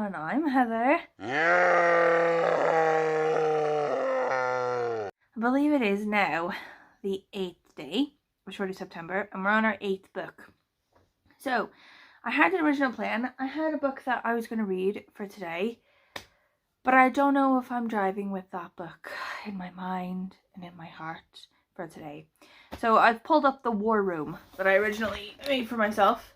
everyone, I'm Heather. I believe it is now the 8th day of Shorty September, and we're on our 8th book. So, I had an original plan. I had a book that I was going to read for today, but I don't know if I'm driving with that book in my mind and in my heart for today. So I've pulled up the war room that I originally made for myself.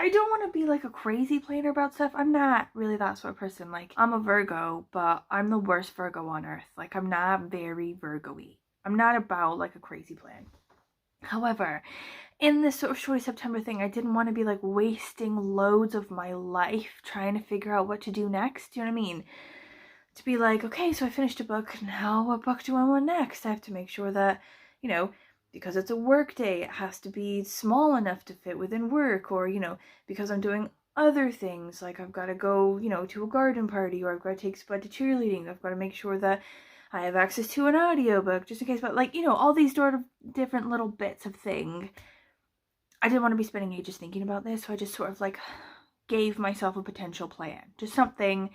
I don't want to be like a crazy planner about stuff. I'm not really that sort of person. Like, I'm a Virgo, but I'm the worst Virgo on earth. Like, I'm not very Virgo-y. I'm not about like a crazy plan. However, in this sort of Shorty September thing, I didn't want to be like wasting loads of my life trying to figure out what to do next. Do you know what I mean? To be like, okay, so I finished a book, now what book do I want next? I have to make sure that, you know, because it's a work day, it has to be small enough to fit within work, or, you know, because I'm doing other things, like I've got to go, you know, to a garden party, or I've got to take Spud to cheerleading, I've got to make sure that I have access to an audiobook, just in case, but like, you know, all these sort of different little bits of thing. I didn't want to be spending ages thinking about this, so I just sort of like gave myself a potential plan, just something.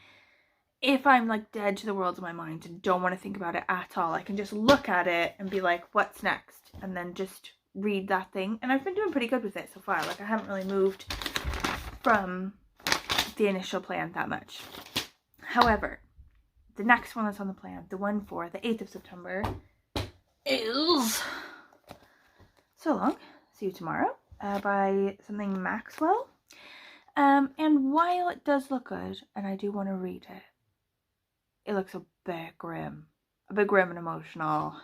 If I'm like dead to the world of my mind and don't want to think about it at all, I can just look at it and be like, what's next? And then just read that thing. And I've been doing pretty good with it so far. Like, I haven't really moved from the initial plan that much. However, the next one that's on the plan, the one for the 8th of September, is So Long, See You Tomorrow by something Maxwell. And while it does look good, and I do want to read it, it looks a bit grim and emotional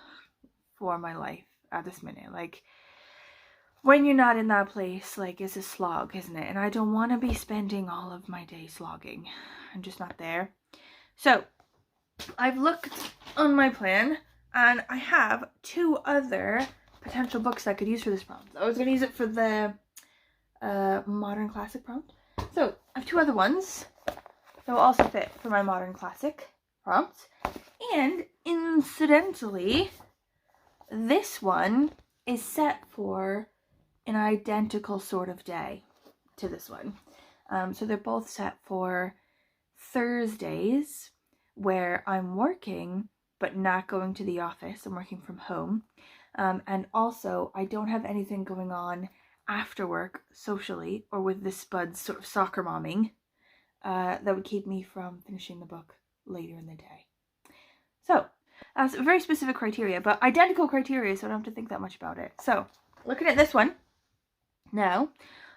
for my life at this minute. Like, when you're not in that place, like, it's a slog, isn't it? And I don't want to be spending all of my day slogging. I'm just not there. So, I've looked on my plan, and I have 2 other potential books I could use for this prompt. I was going to use it for the modern classic prompt. So, I have 2 other ones that will also fit for my modern classic prompt. And incidentally, this one is set for an identical sort of day to this one. So they're both set for Thursdays, where I'm working but not going to the office. I'm working from home. And also, I don't have anything going on after work socially or with this Spud's sort of soccer momming that would keep me from finishing the book later in the day. So, that's very specific criteria, but identical criteria, so I don't have to think that much about it. So, looking at this one now,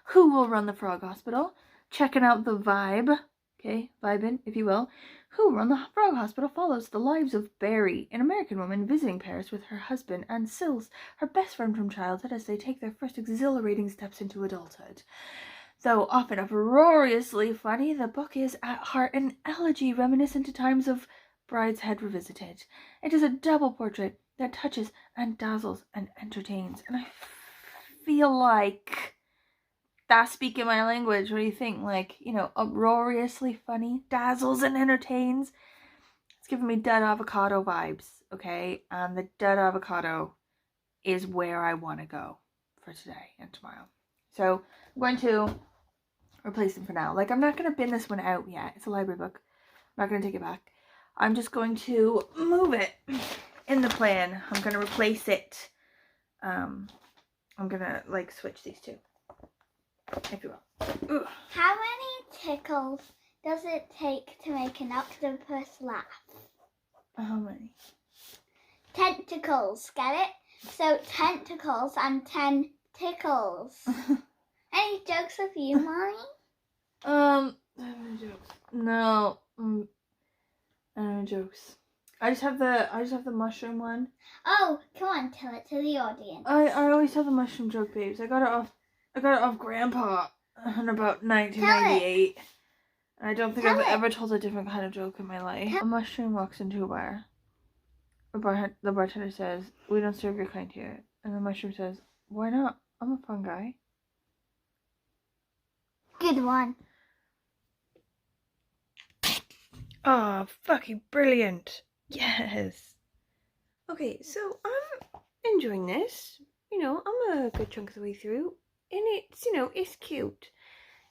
Who Will Run the Frog Hospital? Checking out the vibe, okay, vibing, if you will. Who Will Run the Frog Hospital follows the lives of Barry, an American woman visiting Paris with her husband, and Sills, her best friend from childhood, as they take their first exhilarating steps into adulthood. Though often uproariously funny, the book is at heart an elegy reminiscent to times of Brideshead Revisited. It is a double portrait that touches and dazzles and entertains. And I feel like that's speaking my language. What do you think? Like, you know, uproariously funny, dazzles and entertains. It's giving me dead avocado vibes, okay? And the dead avocado is where I want to go for today and tomorrow. So I'm going to replace them for now. Like, I'm not going to bin this one out yet. It's a library book. I'm not going to take it back. I'm just going to move it in the plan. I'm going to replace it. I'm going to, like, switch these 2, if you will. Ooh. How many tickles does it take to make an octopus laugh? How many? Tentacles, get it? So, tentacles and 10 tickles. Any jokes of you, Mommy? Jokes. No. Jokes. I just have the mushroom one. Oh, come on, tell it to the audience. I always tell the mushroom joke, babes. I got it off Grandpa in about 1998. And I don't think I've ever told a different kind of joke in my life. A mushroom walks into a bar. The bartender says, "We don't serve your kind here." And the mushroom says, "Why not? I'm a fun guy." Good one. Oh, fucking brilliant. Yes. Okay, so I'm enjoying this. You know, I'm a good chunk of the way through. And it's, you know, it's cute.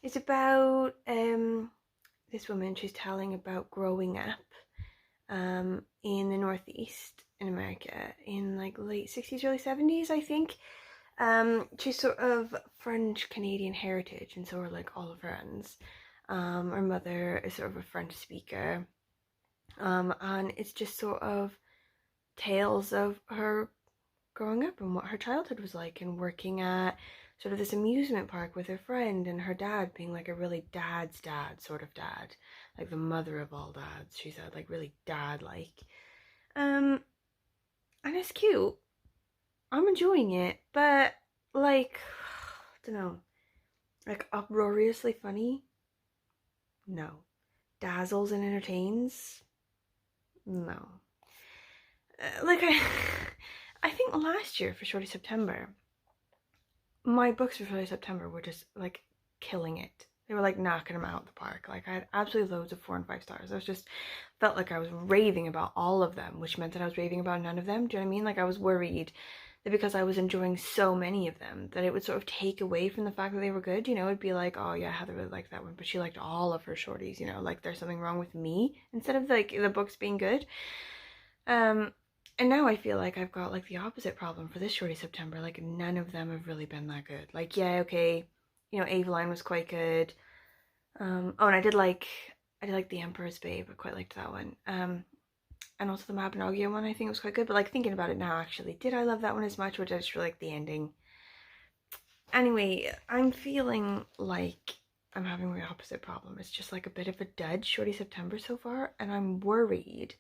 It's about this woman. She's telling about growing up in the Northeast in America in like late 60s, early 70s, I think. She's sort of French Canadian heritage, and so are like all her friends. Her mother is sort of a French speaker, and it's just sort of tales of her growing up and what her childhood was like, and working at sort of this amusement park with her friend, and her dad being like a really dad's dad sort of dad, like the mother of all dads, she said, like really dad like. And it's cute. I'm enjoying it, but like, I don't know, like uproariously funny? No. Dazzles and entertains? No. Like I think last year for Shorty September, my books for Shorty September were just like killing it. They were like knocking them out of the park. Like I had absolutely loads of 4 and 5 stars. I was just felt like I was raving about all of them, which meant that I was raving about none of them. Do you know what I mean? Like I was worried that because I was enjoying so many of them, that it would sort of take away from the fact that they were good. You know, it'd be like, oh yeah, Heather really liked that one, but she liked all of her shorties. You know, like there's something wrong with me instead of like the books being good. And now I feel like I've got like the opposite problem for this Shorty September. Like none of them have really been that good. Like yeah, okay, you know, Aveline was quite good. Oh, and I did like The Emperor's Babe. I quite liked that one. And also the Mabinogion one I think was quite good. But like thinking about it now, actually, did I love that one as much, or did I just really like the ending? Anyway, I'm feeling like I'm having the opposite problem. It's just like a bit of a dud Shorty September so far, and I'm worried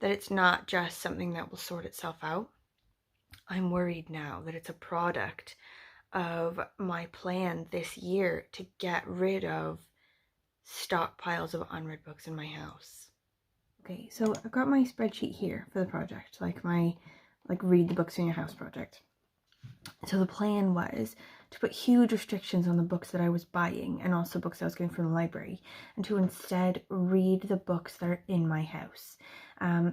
that it's not just something that will sort itself out. I'm worried now that it's a product of my plan this year to get rid of stockpiles of unread books in my house. Okay, so I've got my spreadsheet here for the project, like my read the books in your house project. So the plan was to put huge restrictions on the books that I was buying, and also books I was getting from the library, and to instead read the books that are in my house.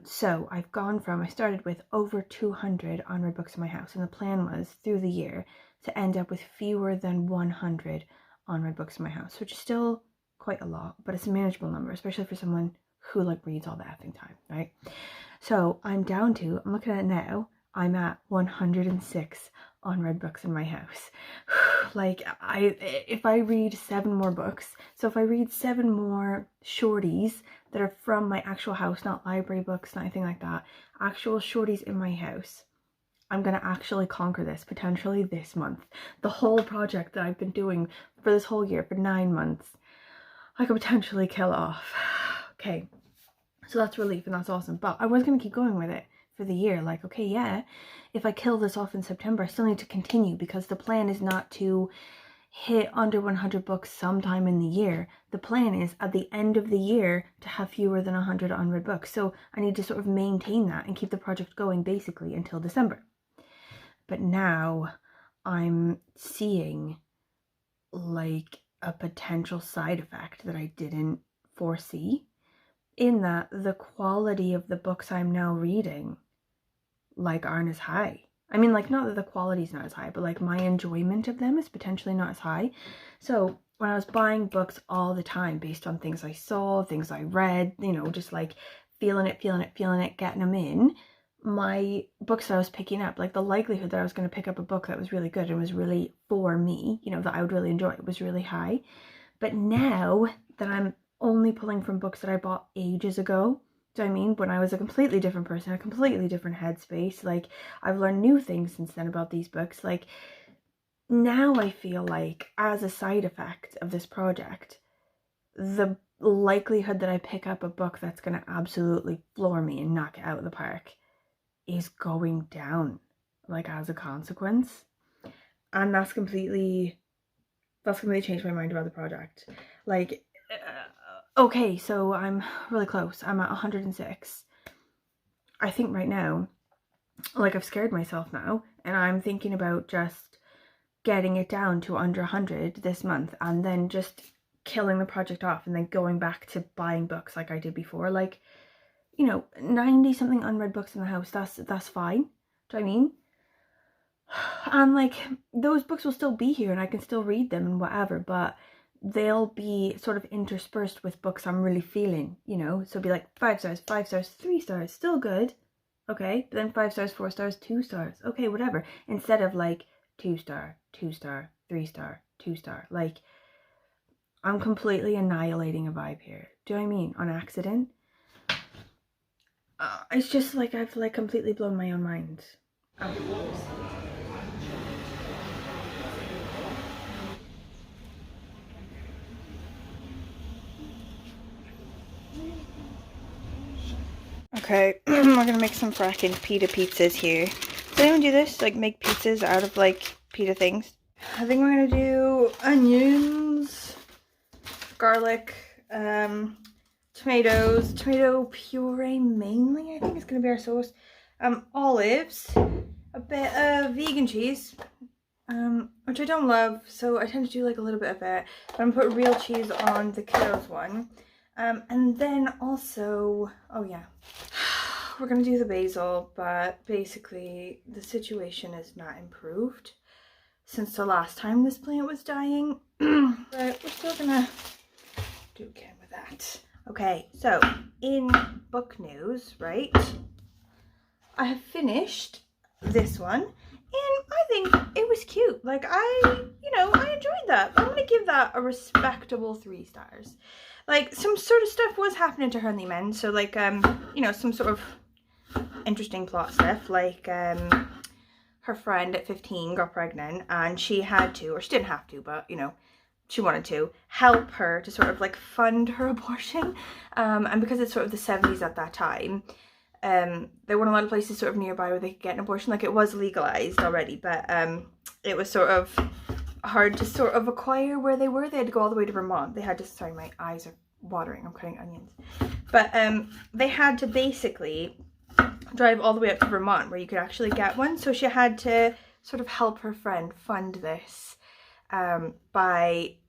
So I started with over 200 unread books in my house, and the plan was through the year to end up with fewer than 100 unread books in my house, which is still quite a lot, but it's a manageable number, especially for someone who like reads all the effing time, right? So I'm looking at it now, I'm at 106 unread books in my house. Like if I read 7 more books, so if I read 7 more shorties that are from my actual house, not library books, not anything like that, actual shorties in my house, I'm gonna actually conquer this potentially this month. The whole project that I've been doing for this whole year, for 9 months, I could potentially kill off. Okay, so that's relief and that's awesome, but I was gonna keep going with it for the year. Like, okay, yeah, if I kill this off in September, I still need to continue, because the plan is not to hit under 100 books sometime in the year. The plan is at the end of the year to have fewer than 100 unread books. So I need to sort of maintain that and keep the project going basically until December. But now I'm seeing like a potential side effect that I didn't foresee, in that the quality of the books I'm now reading like aren't as high. I mean, like, not that the quality's not as high, but like my enjoyment of them is potentially not as high. So when I was buying books all the time based on things I saw, things I read, you know, just like feeling it, getting them in, my books that I was picking up, like the likelihood that I was going to pick up a book that was really good and was really for me, you know, that I would really enjoy, was really high. But now that I'm only pulling from books that I bought ages ago, do you know what I mean? When I was a completely different person, a completely different headspace, like I've learned new things since then about these books. Like now I feel like as a side effect of this project, the likelihood that I pick up a book that's going to absolutely floor me and knock it out of the park is going down, like as a consequence. And that's completely changed my mind about the project. Like, okay, so I'm really close. I'm at 106. I think right now, like I've scared myself now, and I'm thinking about just getting it down to under 100 this month, and then just killing the project off, and then going back to buying books like I did before. Like, you know, 90 something unread books in the house, that's fine. Do you know what I mean? And like those books will still be here and I can still read them and whatever, but they'll be sort of interspersed with books I'm really feeling, you know? So it'll be like 5 stars, 5 stars, 3 stars, still good. Okay, but then 5 stars, 4 stars, 2 stars. Okay, whatever. Instead of like 2 star, 2 star, 3 star, 2 star. Like, I'm completely annihilating a vibe here. Do you know what I mean? On accident. It's just like I've like completely blown my own mind. Okay, we're gonna make some fracking pita pizzas here. Does anyone do this? Like make pizzas out of like pita things? I think we're gonna do onions, garlic, tomatoes, tomato puree mainly, I think is gonna be our sauce. Olives, a bit of vegan cheese, which I don't love, so I tend to do like a little bit of it. But I'm gonna put real cheese on the kiddos one. And then also, oh yeah, we're gonna do the basil, but basically the situation is not improved since the last time this plant was dying. But we're still gonna do again with that. Okay, so in book news, right, I have finished this one and I think it was cute. Like I enjoyed that. I'm gonna give that a respectable 3 stars. Like some sort of stuff was happening to her in the end, so like some sort of interesting plot stuff, like her friend at 15 got pregnant and she had to, or she didn't have to, but you know, she wanted to help her to sort of like fund her abortion, and because it's sort of the 70s at that time, there weren't a lot of places sort of nearby where they could get an abortion. Like it was legalized already, but it was sort of hard to sort of acquire where they were. They had to go all the way to Vermont. They had to, sorry, my eyes are watering, I'm cutting onions. But they had to basically drive all the way up to Vermont where you could actually get one. So she had to sort of help her friend fund this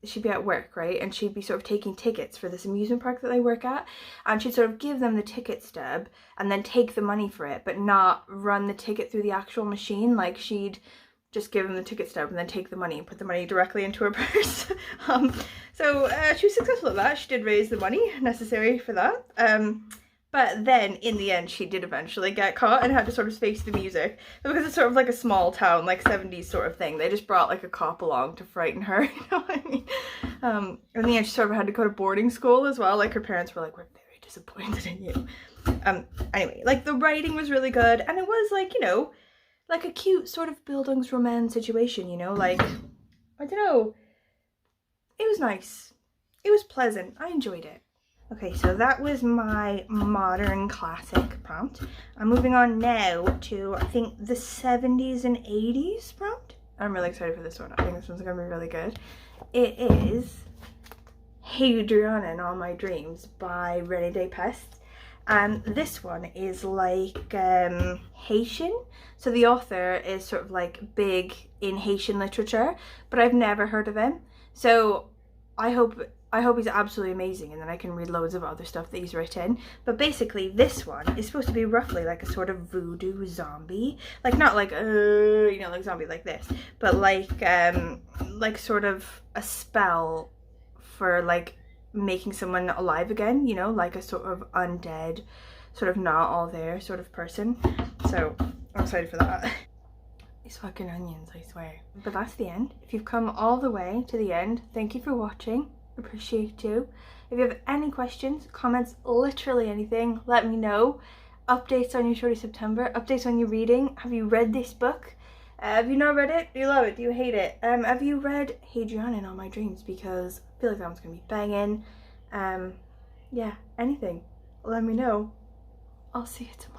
she'd be at work, right? And she'd be sort of taking tickets for this amusement park that they work at. And she'd sort of give them the ticket stub and then take the money for it, but not run the ticket through the actual machine. Like she'd just give them the ticket stub and then take the money and put the money directly into her purse. So she was successful at that. She did raise the money necessary for that. But then in the end, she did eventually get caught and had to sort of face the music. But because it's sort of like a small town, like 70s sort of thing, they just brought like a cop along to frighten her, you know what I mean? In the end, she sort of had to go to boarding school as well. Like her parents were like, we're very disappointed in you. Anyway, like the writing was really good. And it was like, you know, like a cute sort of Bildungsroman situation, you know, like, I don't know. It was nice. It was pleasant. I enjoyed it. Okay, so that was my modern classic prompt. I'm moving on now to, I think, the 70s and 80s prompt. I'm really excited for this one. I think this one's gonna be really good. It is Hadrian and All My Dreams by René Despistes. And this one is like Haitian. So the author is sort of like big in Haitian literature, but I've never heard of him. So I hope he's absolutely amazing, and then I can read loads of other stuff that he's written. But basically this one is supposed to be roughly like a sort of voodoo zombie. Like not like you know, like zombie like this, but like sort of a spell for like making someone alive again, you know, like a sort of undead, sort of not all there sort of person. So I'm excited for that. These fucking onions, I swear. But that's the end. If you've come all the way to the end, thank you for watching. Appreciate you. If you have any questions, comments, literally anything, let me know. Updates on your Shorty September, updates on your reading. Have you read this book? Have you not read it? Do you love it? Do you hate it? Have you read Hadrian in All My Dreams? Because I feel like that one's gonna be banging. Yeah, anything. Let me know. I'll see you tomorrow.